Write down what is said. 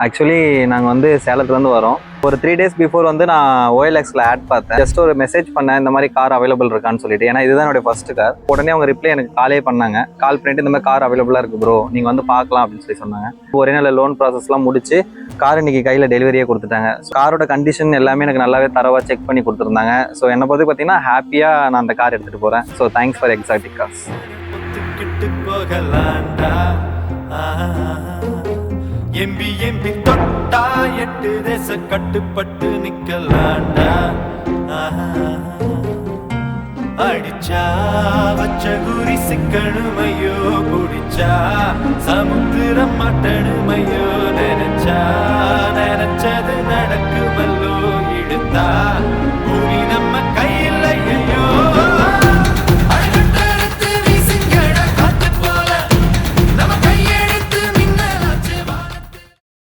Actually நாங்கள் வந்து சேலத்துலேருந்து வரோம். ஒரு 3 days பிஃபோர் வந்து நான் OLXல ஆட் பார்த்தேன். ஜஸ்ட் ஒரு மெசேஜ் பண்ணேன், இந்த மாதிரி கார் அவைலபிள் இருக்கான்னு சொல்லிட்டு. ஏன்னா இதுதான் என்னுடைய ஃபர்ஸ்ட் கார். உடனே அவங்க ரிப்ளை எனக்கு காலே பண்ணாங்க. கால் பண்ணிட்டு இந்த மாதிரி கார் அவைலபிளாக இருக்குது ப்ரோ, நீங்கள் வந்து பார்க்கலாம் அப்படின்னு சொல்லி சொன்னாங்க. ஒரே நாள் லோன் ப்ராசஸ்லாம் முடிச்சு கார் இன்னைக்கு கையில் டெலிவரியே கொடுத்துட்டாங்க. காரோட கண்டிஷன் எல்லாமே எனக்கு நல்லாவே தரவாக செக் பண்ணி கொடுத்துருந்தாங்க. ஸோ என்னை பொறுத்து பார்த்தீங்கன்னா ஹாப்பியாக நான் அந்த கார் எடுத்துகிட்டு போகிறேன். So thanks for exotic cars. MP MP தொட்டா 8 தேச கட்டுப்பட்டு நிக்கலாண்டா. அடிச்சா வச்ச குறி சிக்கணுமையோ, குடிச்சா சமுத்திரம் மட்டணுமையோ, நினைச்ச